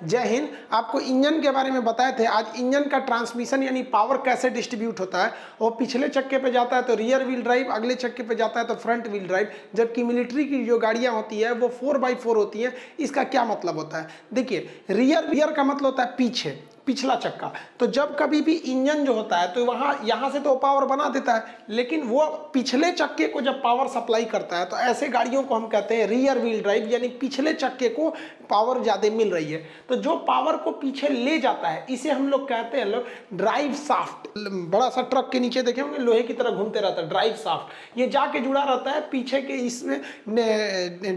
जय हिंद। आपको इंजन के बारे में बताए थे। आज इंजन का ट्रांसमिशन यानी पावर कैसे डिस्ट्रीब्यूट होता है। वो पिछले चक्के पे जाता है तो रियर व्हील ड्राइव, अगले चक्के पे जाता है तो फ्रंट व्हील ड्राइव। जबकि मिलिट्री की जो गाड़ियां होती है वो 4x4 होती हैं। इसका क्या मतलब होता है? देखिए, रियर का मतलब होता है पीछे, पिछला चक्का। तो जब कभी भी इंजन जो होता है तो यहाँ से तो पावर बना देता है, लेकिन वो पिछले चक्के को जब पावर सप्लाई करता है तो ऐसे गाड़ियों को हम कहते हैं रियर व्हील ड्राइव, यानी पिछले चक्के को पावर ज़्यादा मिल रही है। तो जो पावर को पीछे ले जाता है इसे हम लोग कहते हैं ड्राइव शाफ्ट। बड़ा सा ट्रक के नीचे देखे होंगे, लोहे की तरह घूमते रहता है ड्राइव शाफ्ट। ये जाके जुड़ा रहता है पीछे के इसमें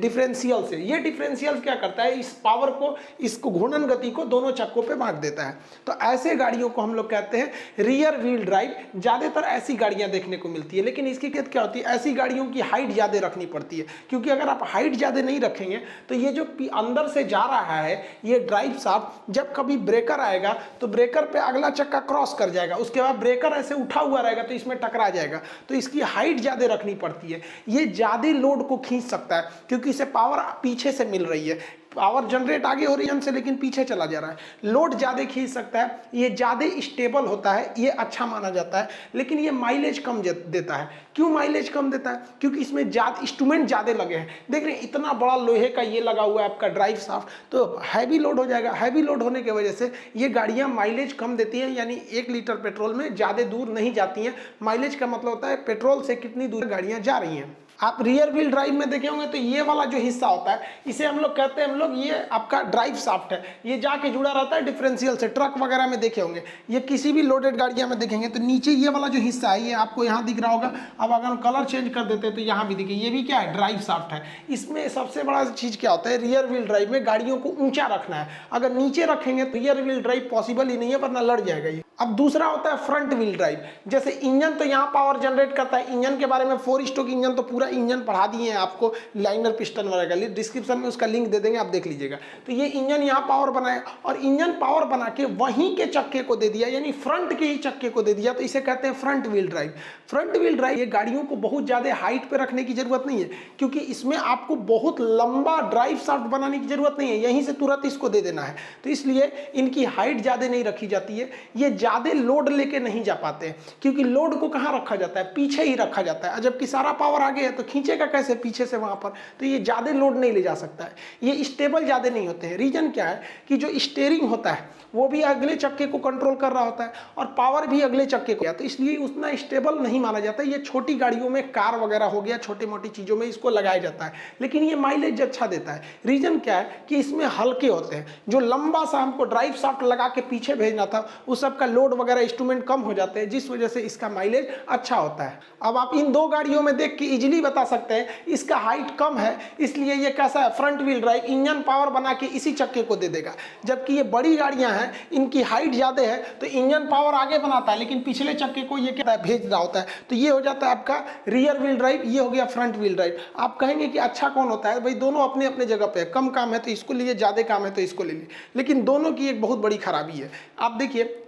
डिफरेंशियल से। ये डिफरेंशियल क्या करता है, इस पावर को, इसको घूर्णन गति को दोनों चक्कों पे बांट देता है। तो ऐसे गाड़ियों को हम लोग कहते हैं रियर व्हील ड्राइव। ज्यादातर ऐसी गाड़ियां देखने को मिलती है, लेकिन इसकी दिक्कत क्या होती है, ऐसी गाड़ियों की हाइट ज्यादा रखनी पड़ती है। क्योंकि अगर आप हाइट ज्यादा नहीं रखेंगे तो ये जो अंदर से जा रहा है ये ड्राइव शाफ्ट, जब कभी ब्रेकर आएगा तो ब्रेकर पे अगला चक्का क्रॉस कर जाएगा, उसके बाद ब्रेकर ऐसे उठा हुआ रहेगा तो इसमें टकरा जाएगा। तो इसकी हाइट ज्यादा रखनी पड़ती है। ये ज्यादा लोड को खींच सकता है क्योंकि इसे पावर पीछे से मिल रही है। पावर जनरेट आगे हो रही है से, लेकिन पीछे चला जा रहा है। लोड ज्यादा खींच सकता है, ये ज्यादा स्टेबल होता है, ये अच्छा माना जाता है। लेकिन ये माइलेज कम देता है। क्यों माइलेज कम देता है? क्योंकि इसमें इंस्ट्रूमेंट ज्यादा लगे हैं। देख रहे हैं इतना बड़ा लोहे का ये लगा हुआ है आपका ड्राइव शाफ्ट, तो हैवी लोड हो जाएगा। हैवी लोड होने की वजह से ये गाड़ियां माइलेज कम देती हैं, यानी 1 लीटर पेट्रोल में ज्यादा दूर नहीं जाती हैं। माइलेज का मतलब होता है पेट्रोल से कितनी दूर गाड़ियां जा रही हैं। आप रियर व्हील ड्राइव में देखे होंगे तो ये वाला जो हिस्सा होता है इसे हम लोग कहते हैं, ये आपका ड्राइव शाफ्ट है। ये जाके जुड़ा रहता है डिफरेंशियल से। ट्रक वगैरह में देखे होंगे, ये किसी भी लोडेड गाड़ियां में देखेंगे तो नीचे ये वाला जो हिस्सा है ये आपको यहाँ दिख रहा होगा। अब अगर हम कलर चेंज कर देते हैं तो यहाँ भी दिखे, ये भी क्या है, ड्राइव शाफ्ट है। इसमें सबसे बड़ा चीज क्या होता है, रियर व्हील ड्राइव में गाड़ियों को ऊंचा रखना है। अगर नीचे रखेंगे तो रियर व्हील ड्राइव पॉसिबल ही नहीं है, वरना लड़ जाएगा ये। अब दूसरा होता है फ्रंट व्हील ड्राइव। जैसे इंजन तो यहाँ पावर जनरेट करता है। इंजन के बारे में 4 स्ट्रोक इंजन तो पूरा इंजन पढ़ा दिए हैं आपको, लाइनर पिस्टन वगैरह, डिस्क्रिप्शन में उसका लिंक दे देंगे, आप देख लीजिएगा। तो ये इंजन यहाँ पावर बनाया और इंजन पावर बना के वहीं के चक्के को दे दिया, यानी फ्रंट के ही चक्के को दे दिया, तो इसे कहते हैं front wheel drive. Front wheel drive ये गाड़ियों को बहुत ज्यादा हाइट पे रखने की जरूरत नहीं है, क्योंकि इसमें आपको बहुत लंबा ड्राइव शाफ्ट बनाने की जरूरत नहीं है, यहीं से तुरंत इसको दे देना है। तो इसलिए इनकी हाइट ज्यादा नहीं रखी जाती है। ये ज्यादा लोड लेके नहीं जा पाते हैं, क्योंकि लोड को कहां रखा जाता है, पीछे ही रखा जाता है। जबकि सारा पावर आगे है तो खींचेगा कैसे पीछे से वहां पर, तो ये ज्यादा लोड नहीं ले जा सकता है। ये स्टेबल ज्यादा नहीं होते हैं। रीजन क्या है कि जो स्टीयरिंग होता है वो भी अगले चक्के को कंट्रोल कर रहा होता है और पावर भी अगले चक्के को, तो इसलिए उतना स्टेबल नहीं माना जाता है। ये छोटी गाड़ियों में, कार वगैरह हो गया, छोटी मोटी चीजों में इसको लगाया जाता है, लेकिन ये माइलेज अच्छा देता है। रीजन क्या है कि इसमें हल्के होते हैं। जो लंबा सा हमको ड्राइव शाफ्ट लगा के पीछे भेजना था उस सबका लोड वगैरह इंस्ट्रूमेंट कम हो जाते हैं, जिस वजह से इसका माइलेज अच्छा होता है। अब आप इन दो गाड़ियों में देख के इजीली बता सकते हैं इसका हाइट कम है, इसलिए ये कैसा है, front wheel drive. Engine power बना के इसी चक्के को दे देगा। जबकि ये बड़ी गाड़ियां हैं, इनकी हाइट ज्यादा है तो इंजन पावर आगे बनाता है, लेकिन पिछले चक्के को ये क्या भेज रहा होता है। तो ये हो जाता है आपका रियर व्हील ड्राइव, ये हो गया फ्रंट व्हील ड्राइव। आप कहेंगे कि अच्छा कौन होता है? भाई दोनों अपने अपने जगह पे है। कम काम है तो इसको लीजिए, ज्यादा काम है तो इसको ले लीजिए, लेकिन दोनों की एक बहुत बड़ी खराबी है। आप देखिए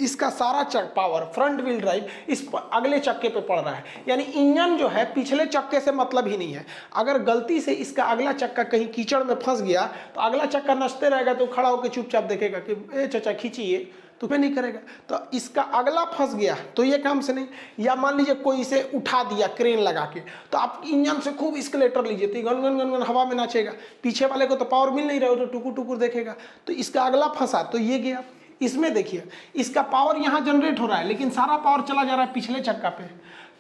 इसका सारा पावर फ्रंट व्हील ड्राइव इस अगले चक्के पे पड़ रहा है, यानी इंजन जो है पिछले चक्के से मतलब ही नहीं है। अगर गलती से इसका अगला चक्का कहीं कीचड़ में फंस गया तो अगला चक्का नचते रहेगा, तो खड़ा होकर चुपचाप देखेगा कि ए चाचा खींचिए, तो मैं नहीं करेगा। तो इसका अगला फंस गया तो ये काम से नहीं। या मान लीजिए कोई इसे उठा दिया क्रेन लगा के, तो आप इंजन से खूब स्केलेटर लीजिए तो गन गन गन गन हवा में नाचेगा। पीछे वाले को तो पावर मिल नहीं रहा हो तो टुकुर टुकुर देखेगा। तो इसका अगला फंसा तो ये गया। इसमें देखिए इसका पावर यहाँ जनरेट हो रहा है, लेकिन सारा पावर चला जा रहा है पिछले चक्का पे।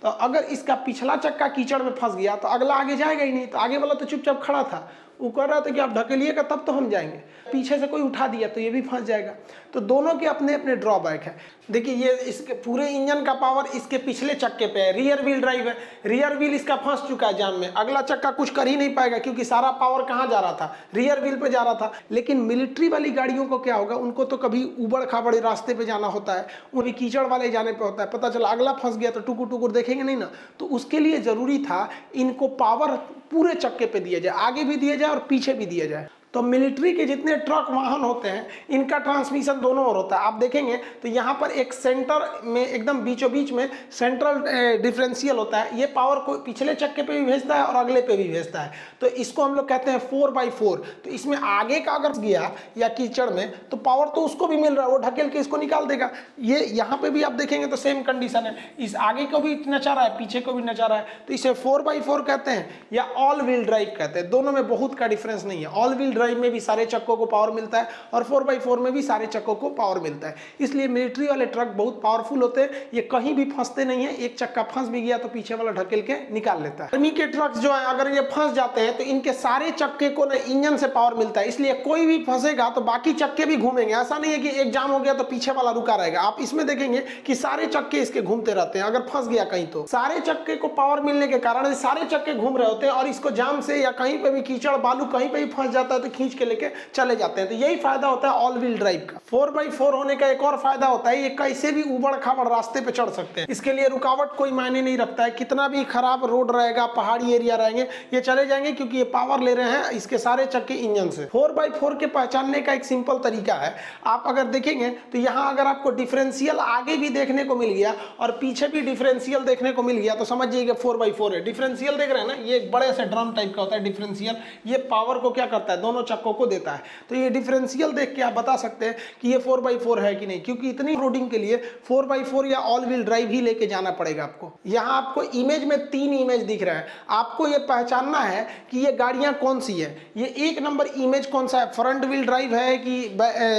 तो अगर इसका पिछला चक्का कीचड़ में फंस गया तो अगला आगे जाएगा ही नहीं। तो आगे वाला तो चुपचाप खड़ा था, वो कह रहा था कि आप ढकेलिएगा तब तो हम जाएंगे। पीछे से कोई उठा दिया तो ये भी फंस जाएगा। तो दोनों के अपने अपने ड्रॉबैक है। देखिए ये इसके पूरे इंजन का पावर इसके पिछले चक्के पे है, रियर व्हील ड्राइव है। रियर व्हील इसका फंस चुका है जाम में, अगला चक्का कुछ कर ही नहीं पाएगा क्योंकि सारा पावर कहाँ जा रहा था, रियर व्हील पे जा रहा था। लेकिन मिलिट्री वाली गाड़ियों को क्या होगा, उनको तो कभी उबड़ खाबड़ रास्ते पे जाना होता है, उन्हें कीचड़ वाले जाने पे होता है। पता चला अगला फंस गया तो टुकुर टुकुर देखेंगे नहीं ना। तो उसके लिए जरूरी था इनको पावर पूरे चक्के पे दिया जाए, आगे भी दिया जाए और पीछे भी दिया जाए। तो मिलिट्री के जितने ट्रक वाहन होते हैं इनका ट्रांसमिशन दोनों ओर होता है। आप देखेंगे तो यहाँ पर एक सेंटर में एकदम बीचों बीच में सेंट्रल डिफरेंशियल होता है, ये पावर को पिछले चक्के पे भी भेजता है और अगले पे भी भेजता है। तो इसको हम लोग कहते हैं 4x4। तो इसमें आगे का अगर गया या कीचड़ में तो पावर तो उसको भी मिल रहा है, वो ढकेल के इसको निकाल देगा। ये यहाँ पे भी आप देखेंगे तो सेम कंडीशन है, इस आगे को भी नचा रहा है पीछे को भी नचा रहा है। तो इसे 4x4 कहते हैं या ऑल व्हील ड्राइव कहते हैं। दोनों में बहुत का डिफरेंस नहीं है। ऑल व्हील ड्राइव में भी सारे चक्कों को पावर मिलता है और 4x4 में भी सारे चक्कों को पावर मिलता है। इसलिए मिलिट्री वाले ट्रक बहुत पावरफुल होते हैं, ये कहीं भी फंसते नहीं है। एक चक्का फंस भी गया तो पीछे वाला ढकेल के निकाल लेता है। आर्मी के ट्रक्स जो है अगर ये फंस जाते हैं तो इनके सारे चक्के को ना इंजन से पावर मिलता है, इसलिए कोई भी फंसेगा तो बाकी चक्के भी घूमेंगे। ऐसा नहीं है कि एक जाम हो गया तो पीछे वाला रुका रहेगा। आप इसमें देखेंगे कि सारे चक्के इसके घूमते रहते हैं। अगर फंस गया कहीं तो सारे चक्के को पावर मिलने के कारण सारे चक्के घूम रहे होते हैं और इसको जाम से या कहीं पे भी कीचड़ बालू कहीं पे भी फंस जाता है तो खींच के लेके चले जाते हैं। तो यही फायदा होता है ऑल व्हील ड्राइव का। 4x4 होने का एक और फायदा होता है, ये कैसे भी उबड़ खाबड़ रास्ते पे चढ़ सकते हैं। इसके लिए रुकावट कोई मायने नहीं रखता है, कितना भी खराब रोड रहेगा, पहाड़ी एरिया रहेंगे, ये चले जाएंगे क्योंकि ये पावर ले रहे हैं इसके सारे चक्के इंजन से। 4x4 के पहचानने का एक सिंपल तरीका है। आप अगर देखेंगे तो यहाँ अगर आपको डिफरेंशियल आगे भी देखने को मिल गया और पीछे भी डिफरेंशियल देखने को मिल गया तो समझिए 4x4 है। डिफरेंशियल देख रहे हैं ना, ये एक बड़े से ड्रम टाइप का होता है डिफरेंशियल। ये पावर को क्या करता है, दोनों चक्कों को देता है। तो ये डिफरेंशियल देख के आप बता सकते हैं कि ये 4x4 है कि नहीं, क्योंकि इतनी रोडिंग के लिए 4x4 या ऑल व्हील ड्राइव ही लेके जाना पड़ेगा आपको। यहाँ आपको इमेज में 3 इमेज दिख रहा है, आपको ये पहचानना है कि ये गाड़ियाँ कौन सी है। ये 1 नंबर इमेज कौन सा है, फ्रंट व्हील ड्राइव है कि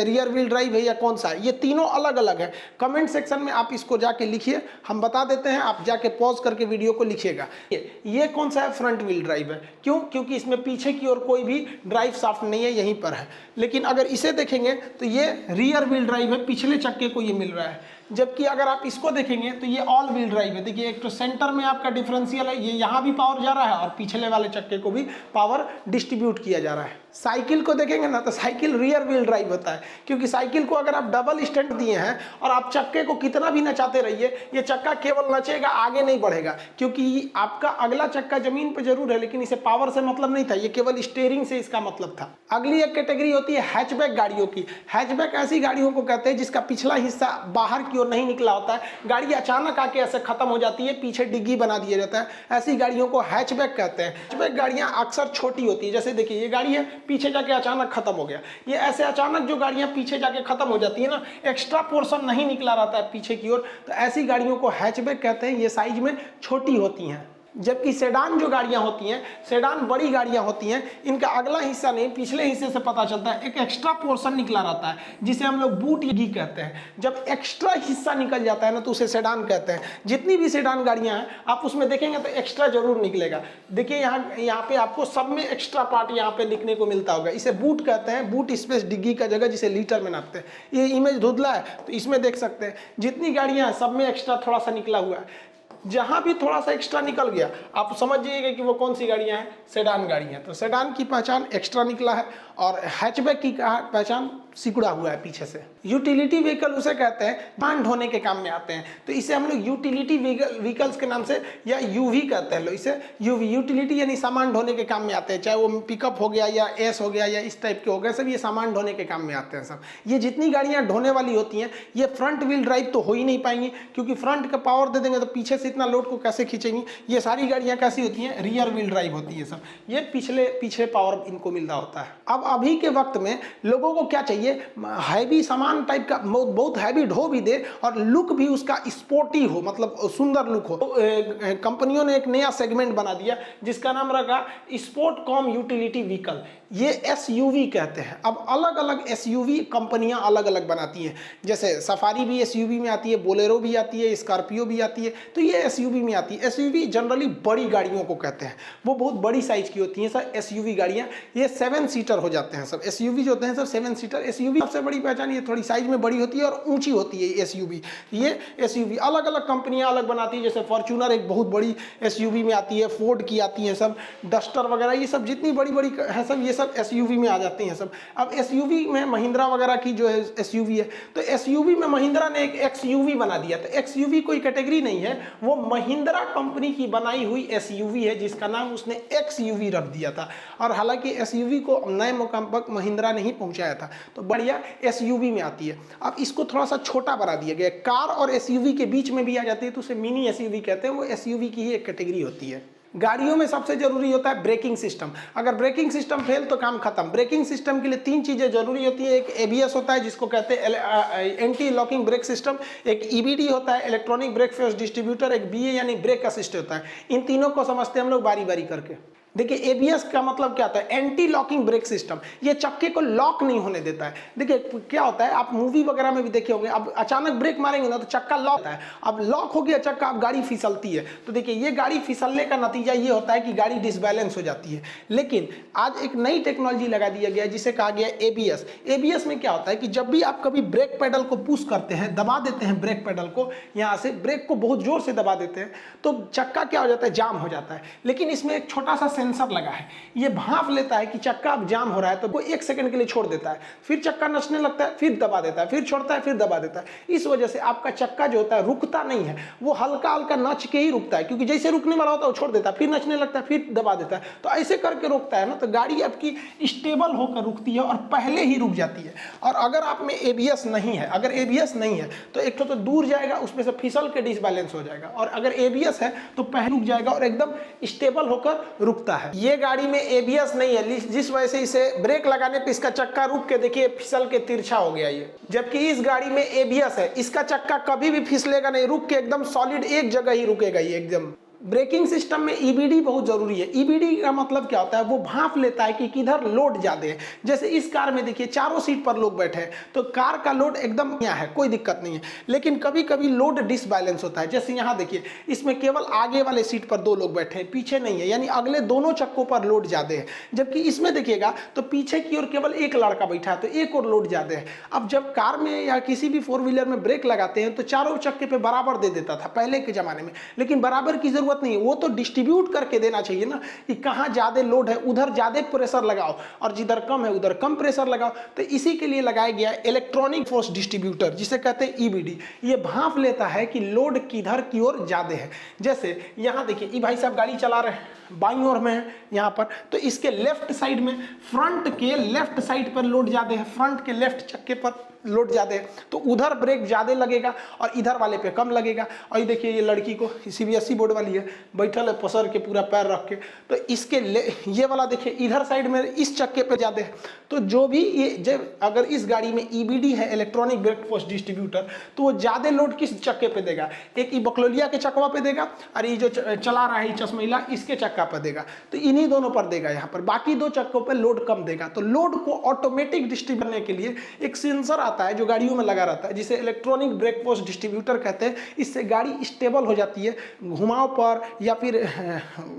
रियर व्हील ड्राइव है या कौन सा है। ये तीनों अलग अलग है। कमेंट सेक्शन में आप इसको जाके लिखिए, हम बता देते हैं, आप जाके पॉज करके वीडियो को लिखिएगा। ये कौन सा है, फ्रंट व्हील ड्राइव है। क्यों, क्योंकि इसमें पीछे की ओर कोई भी ड्राइव शाफ्ट नहीं है, यहीं पर है। लेकिन अगर इसे देखेंगे तो ये रियर व्हील ड्राइव है, पिछले चक्के को ये मिल रहा है। जबकि अगर आप इसको देखेंगे तो ये ऑल व्हील ड्राइव है। देखिए एक तो सेंटर में आपका डिफरेंशियल है, ये यहाँ भी पावर जा रहा है और पिछले वाले चक्के को भी पावर डिस्ट्रीब्यूट किया जा रहा है। साइकिल को देखेंगे ना तो साइकिल रियर व्हील ड्राइव होता है, क्योंकि साइकिल को अगर आप डबल स्टैंड दिए हैं और आप चक्के को कितना भी नचाते रहिए, ये चक्का केवल नचेगा, आगे नहीं बढ़ेगा। क्योंकि आपका अगला चक्का जमीन पर जरूर है लेकिन इसे पावर से मतलब नहीं था, ये केवल स्टीयरिंग से इसका मतलब था। अगली एक कैटेगरी होती है हैचबैक गाड़ियों की। हैचबैक ऐसी गाड़ियों को कहते हैं जिसका पिछला हिस्सा बाहर की ओर नहीं निकला होता है, गाड़ी अचानक आके ऐसे खत्म हो जाती है, पीछे डिग्गी बना दिया जाता है। ऐसी गाड़ियों को हैचबैक कहते हैं। हैचबैक गाड़ियां अक्सर छोटी होती है, जैसे देखिए ये गाड़ी है, पीछे जाके अचानक खत्म हो गया। ये ऐसे अचानक जो गाड़ियां पीछे जाके खत्म हो जाती है ना, एक्स्ट्रा पोर्शन नहीं निकला रहता है पीछे की ओर, तो ऐसी गाड़ियों को हैचबैक कहते हैं। ये साइज में छोटी होती हैं। जबकि सेडान जो गाड़ियां होती हैं, सेडान बड़ी गाड़ियां होती हैं, इनका अगला हिस्सा नहीं पिछले हिस्से से पता चलता है, एक एक्स्ट्रा पोर्शन निकला रहता है जिसे हम लोग बूट गी कहते हैं। जब एक्स्ट्रा हिस्सा निकल जाता है ना तो उसे सेडान कहते हैं। जितनी भी सेडान गाड़ियां हैं आप उसमें देखेंगे तो एक्स्ट्रा जरूर निकलेगा। देखिए यहाँ पे आपको सब में एक्स्ट्रा पार्ट यहाँ पे दिखने को मिलता होगा, इसे बूट कहते हैं। बूट स्पेस डिग्गी का जगह जिसे लीटर में नापते हैं। ये इमेज धुंधला है तो इसमें देख सकते हैं जितनी गाड़ियां हैं सब में एक्स्ट्रा थोड़ा सा निकला हुआ है। जहां भी थोड़ा सा एक्स्ट्रा निकल गया आप समझ जाइएगा कि वो कौन सी गाड़ियां हैं, सेडान गाड़ियां। तो सेडान की पहचान एक्स्ट्रा निकला है और हैचबैक की पहचान सिकुड़ा हुआ है पीछे से। यूटिलिटी व्हीकल उसे कहते हैं सामान ढोने के काम में आते हैं, तो इसे हम लोग यूटिलिटी व्हीकल्स के नाम से या यूवी कहते हैं लोग इसे। यूवी यूटिलिटी यानी सामान ढोने के काम में आते हैं, चाहे वो पिकअप हो गया या एस हो गया या इस टाइप के हो गए, सब ये सामान ढोने के काम में आते हैं सब। ये जितनी गाड़ियां ढोने वाली होती हैं ये फ्रंट व्हील ड्राइव तो हो ही नहीं पाएंगी, क्योंकि फ्रंट का पावर दे देंगे तो पीछे से इतना लोड को कैसे खींचेंगी। ये सारी गाड़ियां कैसी होती हैं, रियर व्हील ड्राइव होती है सब। ये पीछे पावर इनको मिल रहा होता है। अब अभी के वक्त में लोगों को क्या चाहिए, हैवी सामान टाइप का, बहुत हैवी ढो भी दे और लुक भी उसका स्पोर्टी हो, मतलब सुंदर लुक हो। तो कंपनियों ने एक नया सेगमेंट बना दिया जिसका नाम रखा स्पोर्ट कॉम यूटिलिटी व्हीकल। ये एसयूवी कहते हैं। अब अलग अलग एसयूवी कंपनियां अलग अलग बनाती हैं, जैसे सफारी भी एसयूवी में आती है, बोलेरो भी आती है, स्कॉर्पियो भी आती है, तो ये एसयूवी में आती है। एसयूवी जनरली बड़ी गाड़ियों को कहते हैं, वो बहुत बड़ी साइज की होती हैं सर एसयूवी गाड़ियां। ये 7 सीटर हो जाते हैं सब एसयूवी जो होते हैं सब 7 सीटर। एसयूवी सबसे बड़ी पहचान ये थोड़ी साइज में बड़ी होती है और ऊंची होती है एसयूवी। ये एसयूवी अलग अलग कंपनियां अलग बनाती है, जैसे फॉर्च्यूनर एक बहुत बड़ी एसयूवी में आती है, फोर्ड की आती है सब, डस्टर वगैरह ये सब जितनी बड़ी बड़ी है सब, ये सब एसयूवी में आ जाते हैं सब। अब एसयूवी में महिंद्रा वगैरह की जो है एसयूवी है, तो एसयूवी में महिंद्रा ने एक एक्सयूवी बना दिया। तो एक्सयूवी कोई कैटेगरी नहीं है, वो महिंद्रा कंपनी की बनाई हुई एसयूवी है जिसका नाम उसने एक्सयूवी रख दिया था। और हालांकि एसयूवी को नए नैनो कंपैक्ट महिंद्रा ने ही पहुंचाया था। तो बढ़िया एसयूवी में आती है। अब इसको थोड़ा सा छोटा बना दिया गया, कार और एसयूवी के बीच में भी आ जाती है, तो उसे मिनी एसयूवी कहते हैं। वो एसयूवी की ही एक कैटेगरी होती है। गाड़ियों में सबसे जरूरी होता है ब्रेकिंग सिस्टम। अगर ब्रेकिंग सिस्टम फेल तो काम खत्म। ब्रेकिंग सिस्टम के लिए 3 चीजें जरूरी होती है। एक एबीएस होता है जिसको कहते हैं एंटी लॉकिंग ब्रेक सिस्टम, एक ईबीडी होता है इलेक्ट्रॉनिक ब्रेक फोर्स डिस्ट्रीब्यूटर, एक बीए यानी ब्रेक असिस्ट होता है। इन तीनों को समझते हैं हम लोग बारी बारी करके। देखिए एबीएस का मतलब क्या होता है, एंटी लॉकिंग ब्रेक सिस्टम। ये चक्के को लॉक नहीं होने देता है। देखिए क्या होता है, आप मूवी वगैरह में भी देखे होंगे, अब अचानक ब्रेक मारेंगे ना तो चक्का लॉक होता है। अब लॉक हो गया चक्का, अब गाड़ी फिसलती है। तो देखिए ये गाड़ी फिसलने का नतीजा ये होता है कि गाड़ी डिसबैलेंस हो जाती है। लेकिन आज एक नई टेक्नोलॉजी लगा दिया गया जिसे कहा गया एबीएस। एबीएस में क्या होता है कि जब भी आप कभी ब्रेक पेडल को पुश करते हैं, दबा देते हैं ब्रेक पेडल को, यहाँ से ब्रेक को बहुत जोर से दबा देते हैं, तो चक्का क्या हो जाता है, जाम हो जाता है। लेकिन इसमें एक छोटा सा सेंसर लगा है, ये भांप लेता है कि चक्का अब जाम हो रहा है, तो वो 1 सेकंड के लिए छोड़ देता है, फिर चक्का नचने लगता है, फिर दबा देता है, फिर छोड़ता है, फिर दबा देता है। इस वजह से आपका चक्का जो होता है रुकता नहीं है, वो हल्का हल्का नच के ही रुकता है, क्योंकि जैसे रुकने वाला होता है वो छोड़ देता है, फिर नचने लगता है, फिर दबा देता है। तो ऐसे करके रुकता है ना, तो गाड़ी आपकी स्टेबल होकर रुकती है और पहले ही रुक जाती है। और अगर आप में एबीएस नहीं है, अगर एबीएस नहीं है तो एक तो दूर जाएगा, उसमें से फिसल के डिसबैलेंस हो जाएगा, और अगर एबीएस है तो पहले रुक जाएगा और एकदम स्टेबल होकर रुकता है। ये गाड़ी में एबीएस नहीं है, जिस वजह से इसे ब्रेक लगाने पे इसका चक्का रुक के देखिए फिसल के तिरछा हो गया ये। जबकि इस गाड़ी में एबीएस है, इसका चक्का कभी भी फिसलेगा नहीं, रुक के एकदम सॉलिड एक जगह ही रुकेगा ये एकदम। ब्रेकिंग सिस्टम में ईबीडी बहुत जरूरी है। ईबीडी का मतलब क्या होता है, वो भांप लेता है कि किधर लोड ज्यादा है। जैसे इस कार में देखिए चारों सीट पर लोग बैठे हैं, तो कार का लोड एकदम यहाँ है, कोई दिक्कत नहीं है। लेकिन कभी कभी लोड डिसबैलेंस होता है। जैसे यहाँ देखिए, इसमें केवल आगे वाले सीट पर 2 लोग बैठे हैं, पीछे नहीं है, यानी अगले दोनों चक्कों पर लोड ज्यादा है। जबकि इसमें देखिएगा तो पीछे की ओर केवल एक लड़का बैठा है, तो एक और लोड ज्यादा है। अब जब कार में या किसी भी 4 व्हीलर में ब्रेक लगाते हैं तो चारों चक्के पे बराबर दे देता था पहले के जमाने में, लेकिन बराबर की जरूरत नहीं है, वो तो डिस्ट्रीब्यूट करके देना चाहिए ना, कि कहां ज्यादा लोड है उधर ज्यादा प्रेशर लगाओ और जिधर कम है उधर कम प्रेशर लगाओ। तो इसी के लिए लगाया गया इलेक्ट्रॉनिक फोर्स डिस्ट्रीब्यूटर, जिसे कहते हैं ईबीडी। ये भांप लेता है कि लोड किधर की ओर ज्यादा है। जैसे यहां देखिए, ये भाई साहब गाड़ी चला रहे हैं, बाईं ओर में है यहाँ पर, तो इसके लेफ्ट साइड में, फ्रंट के लेफ्ट साइड पर लोड ज्यादा है, फ्रंट के लेफ्ट चक्के पर लोड ज्यादा है, तो उधर ब्रेक ज्यादा लगेगा और इधर वाले पे कम लगेगा। और ये देखिए, ये लड़की को सीबीएसई बोर्ड वाली है, बैठल है पसर के पूरा पैर रख के, तो इसके ये वाला देखिए इधर साइड में इस चक्के पे ज्यादा है। तो जो भी ये जब अगर इस गाड़ी में ईबीडी है, इलेक्ट्रॉनिक ब्रेक फोर्स डिस्ट्रीब्यूटर, तो वो ज्यादा लोड किस चक्के पे देगा, एक ई बकलोलिया के चकवा पे देगा, और ये जो चला रहा है चश्मेला, इसके चक्का पर देगा। तो इन्हीं दोनों पर देगा यहाँ पर, बाकी 2 चक्कों पर लोड कम देगा। तो लोड को ऑटोमेटिक डिस्ट्रीब्यूट करने के लिए एक सेंसर आता है जो गाड़ियों में लगा रहता है, जिसे इलेक्ट्रॉनिक ब्रेक फोर्स डिस्ट्रीब्यूटर कहते हैं। इससे गाड़ी स्टेबल हो जाती है, घुमाव पर या फिर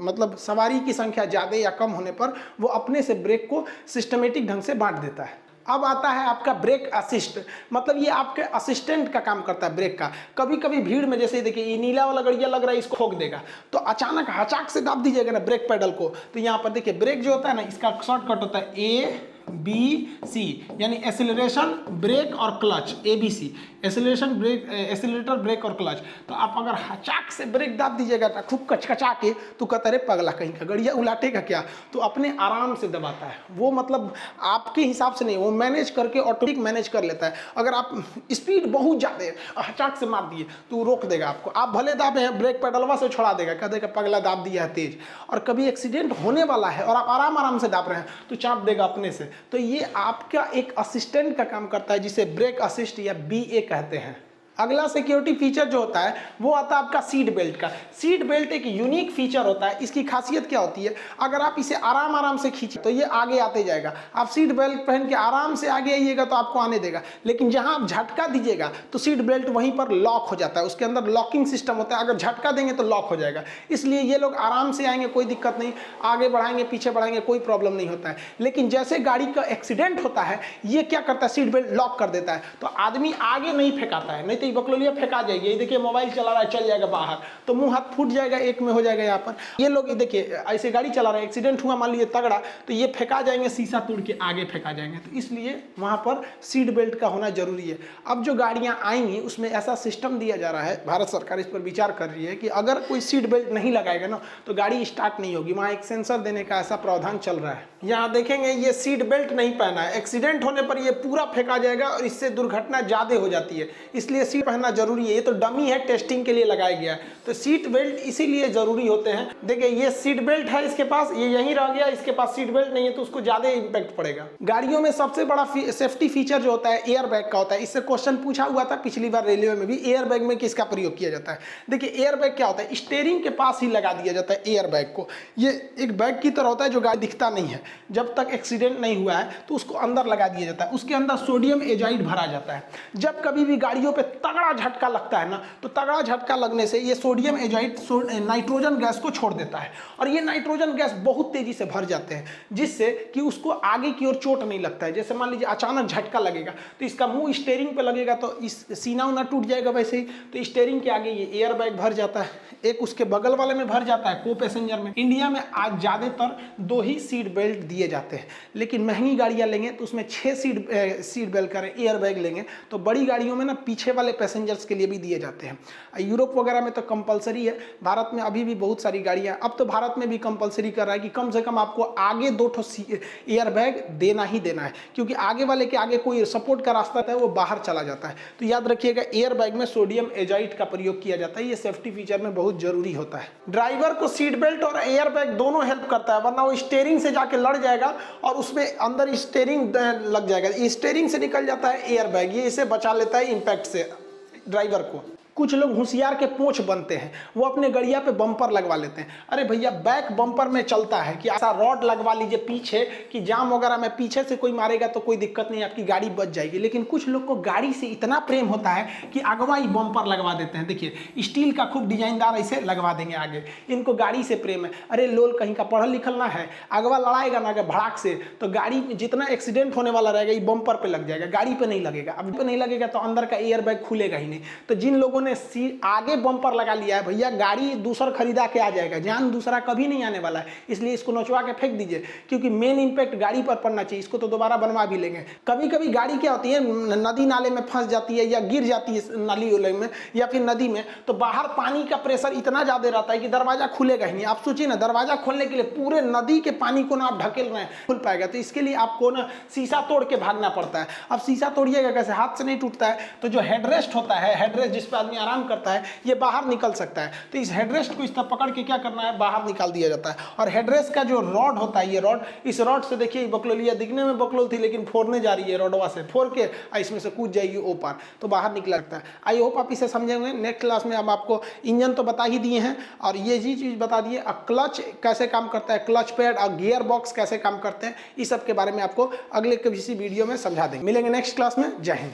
मतलब सवारी की संख्या ज्यादा या कम होने पर वो अपने से ब्रेक को सिस्टमेटिक ढंग से बांट देता है। अब आता है आपका ब्रेक असिस्ट, मतलब ये आपके असिस्टेंट का काम करता है ब्रेक का। कभी कभी भीड़ में, जैसे देखिए ये नीला वाला गड़िया लग रहा है, इसको ठोक देगा, तो अचानक हचाक से दाब दीजिएगा ना ब्रेक पेडल को, तो यहाँ पर देखिए ब्रेक जो होता है ना, इसका शॉर्टकट होता है ABC, यानी एक्सेलरेशन, ब्रेक और clutch. ABC acceleration, brake, accelerator, brake और क्लच। तो आप अगर हचाक से ब्रेक दाब दीजिएगा ना खूब कचकचा के, तो कहता है पगला कहीं का, गड़िया उलाटेगा क्या, तो अपने आराम से दबाता है वो, मतलब आपके हिसाब से नहीं, वो मैनेज करके ऑटोमेटिक मैनेज कर लेता है। अगर आप स्पीड बहुत ज़्यादा है, हचाक से मार दिए तो रोक देगा आपको, आप भले दाबे हैं ब्रेक पेडलवा से छोड़ा देगा, कह देगा पगला दाब दिया है तेज। और कभी एक्सीडेंट होने वाला है और आप आराम आराम से दाब रहे हैं तो चाप देगा अपने से। तो ये आपका एक असिस्टेंट का काम करता है, जिसे ब्रेक असिस्ट या BA कहते हैं। अगला सिक्योरिटी फीचर जो होता है वो आता है आपका सीट बेल्ट का। सीट बेल्ट एक यूनिक फीचर होता है। इसकी खासियत क्या होती है, अगर आप इसे आराम आराम से खींचे तो ये आगे आते जाएगा। आप सीट बेल्ट पहन के आराम से आगे आइएगा तो आपको आने देगा, लेकिन जहां आप झटका दीजिएगा तो सीट बेल्ट वहीं पर लॉक हो जाता है। उसके अंदर लॉकिंग सिस्टम होता है, अगर झटका देंगे तो लॉक हो जाएगा। इसलिए ये लोग आराम से आएंगे, कोई दिक्कत नहीं, आगे बढ़ाएंगे पीछे बढ़ाएंगे कोई प्रॉब्लम नहीं होता है। लेकिन जैसे गाड़ी का एक्सीडेंट होता है, ये क्या करता है, सीट बेल्ट लॉक कर देता है, तो आदमी आगे नहीं फेंकाता है, नहीं तो देखते ही बकलोलिया फेंका जाएगी। ये देखिए मोबाइल चला रहा है, चल जाएगा बाहर, तो मुंह हाथ फूट जाएगा, एक में हो जाएगा यहाँ पर। ये लोग देखिए ऐसे गाड़ी चला रहे हैं, एक्सीडेंट हुआ मान लीजिए तगड़ा, तो ये फेंका जाएंगे, शीशा तोड़ के आगे फेंका जाएंगे। तो इसलिए वहाँ पर सीट बेल्ट का होना जरूरी है। अब जो गाड़ियाँ आएंगी उसमें ऐसा सिस्टम दिया जा रहा है, भारत सरकार इस पर विचार कर रही है कि अगर कोई सीट बेल्ट नहीं लगाएगा ना तो गाड़ी स्टार्ट नहीं होगी। वहाँ एक सेंसर देने का ऐसा प्रावधान चल रहा है। यहाँ देखेंगे ये सीट बेल्ट नहीं पहना है, एक्सीडेंट होने पर ये पूरा फेंका जाएगा और इससे दुर्घटना ज़्यादा हो जाती है, इसलिए सीट पहनना जरूरी है। ये तो डमी है, टेस्टिंग के लिए लगाया गया है, तो सीट बेल्ट इसीलिए जरूरी होते हैं। देखिए ये सीट बेल्ट है इसके पास, ये यहीं रह गया, इसके पास सीट बेल्ट नहीं है तो उसको ज़्यादा इम्पैक्ट पड़ेगा। गाड़ियों में सबसे बड़ा सेफ्टी फीचर जो होता है एयर बैग का होता है। इससे क्वेश्चन पूछा हुआ था पिछली बार रेलवे में भी, एयर बैग में किसका प्रयोग किया जाता है। देखिए एयर बैग क्या होता है, स्टीयरिंग के पास ही लगा दिया जाता है एयर बैग को। ये एक बैग की तरह होता है जो गाड़ी दिखता नहीं है, जब तक एक्सीडेंट नहीं हुआ है तो उसको अंदर लगा दिया जाता है। उसके अंदर सोडियम एजाइड भरा जाता है। जब कभी भी गाड़ियों पे तगड़ा झटका लगता है ना, तो तगड़ा झटका लगने से ये सोडियम एजाइड नाइट्रोजन गैस को छोड़ देता है, और ये नाइट्रोजन गैस बहुत तेजी से भर जाते हैं, जिससे कि उसको आगे की ओर चोट नहीं लगता है। जैसे मान लीजिए अचानक झटका लगेगा तो इसका मुंह स्टीयरिंग पे लगेगा तो इस सीना उना टूट जाएगा, वैसे ही तो स्टीयरिंग के आगे ये एयर बैग भर जाता है, एक उसके बगल वाले में भर जाता है को पैसेंजर में। इंडिया में आज ज़्यादातर 2 ही सीट बेल्ट दिए जाते हैं, लेकिन महंगी गाड़ियाँ लेंगे तो उसमें 6 सीट बेल्ट करें एयर बैग लेंगे तो बड़ी गाड़ियों में ना पीछे वाले पैसेंजर्स के लिए भी दिए जाते हैं। यूरोप वगैरह में तो कंपलसरी है, भारत में अभी भी बहुत सारी गाड़ियाँ, अब तो भारत में भी कंपलसरी कर रहा है कि कम से कम आपको आगे 2 एयर बैग देना ही देना है, क्योंकि आगे वाले के आगे कोई सपोर्ट का रास्ता है वो बाहर चला जाता है। तो याद रखिएगा एयर बैग में सोडियम एजाइड का प्रयोग किया जाता है, ये सेफ्टी फीचर में बहुत जरूरी होता है। ड्राइवर को सीट बेल्ट और एयर बैग दोनों हेल्प करता है, वरना वो स्टीयरिंग से जाके लड़ जाएगा और उसमें अंदर स्टीयरिंग लग जाएगा, स्टीयरिंग से निकल जाता है एयर बैग, ये इसे बचा लेता है इंपैक्ट से ड्राइवर को। कुछ लोग होशियार के पोंछ बनते हैं, वो अपने गड़िया पे बम्पर लगवा लेते हैं। अरे भैया बैक बम्पर में चलता है कि ऐसा रॉड लगवा लीजिए पीछे कि जाम वगैरह में पीछे से कोई मारेगा तो कोई दिक्कत नहीं, आपकी गाड़ी बच जाएगी। लेकिन कुछ लोग को गाड़ी से इतना प्रेम होता है कि अगवा ही बम्पर लगवा देते हैं। देखिए स्टील का खूब डिजाइनदार ऐसे लगवा देंगे आगे, इनको गाड़ी से प्रेम है। अरे लोल कहीं का पढ़ल लिखल ना है, अगवा लड़ाएगा ना अगर भड़ाक से तो गाड़ी जितना एक्सीडेंट होने वाला रहेगा ये बम्पर पे लग जाएगा, गाड़ी पे नहीं लगेगा। अब पे नहीं लगेगा तो अंदर का एयर बैग खुलेगा ही नहीं। तो जिन लोगों ने आगे बम्पर लगा लिया है भैया, गाड़ी दूसरा खरीदा के आ जाएगा, जान दूसरा कभी नहीं आने वाला है, इसलिए इसको नोचवा के फेंक दीजिए, क्योंकि मेन इंपैक्ट गाड़ी पर पड़ना चाहिए। इसको तो दोबारा बनवा भी लेंगे। कभी कभी गाड़ी क्या होती है नदी नाले में फंस जाती है या गिर जाती है नाली उले में या फिर नदी में, तो बाहर पानी का प्रेशर इतना ज्यादा रहता है कि दरवाजा खुलेगा ही नहीं। आप सोचिए ना, दरवाजा खोलने के लिए पूरे नदी के पानी को ना आप ढकेल रहे हैं, खुल पाएगा? तो इसके लिए आपको ना शीशा तोड़ के भागना पड़ता है। अब शीशा तोड़िएगा कैसे, हाथ से नहीं टूटता है। तो जो हेडरेस्ट होता है, हेडरेस्ट जिस पर आदमी आराम करता है, ये बाहर निकल सकता है। तो इस हेडरेस्ट को इस तरह पकड़ के क्या करना है, बाहर निकाल दिया जाता है। और हेडरेस्ट का जो रॉड होता है, ये रॉड, इस रॉड से देखिए बकलोलिया दिखने में बकलोल थी लेकिन फोड़ने जा रही है, रॉडवा से फोड़ के इसमें से कूद जाएगी ऊपर, तो बाहर निकला लगता है। आई होप आप इसे समझेंगे। नेक्स्ट क्लास में हम आपको इंजन तो बता ही दिए हैं और ये चीज बता दिए, क्लच कैसे काम करता है, क्लच पैड और गियर बॉक्स कैसे काम करते हैं, इस सब के बारे में आपको अगले किसी वीडियो में समझा देंगे। मिलेंगे नेक्स्ट क्लास में। जय हिंद।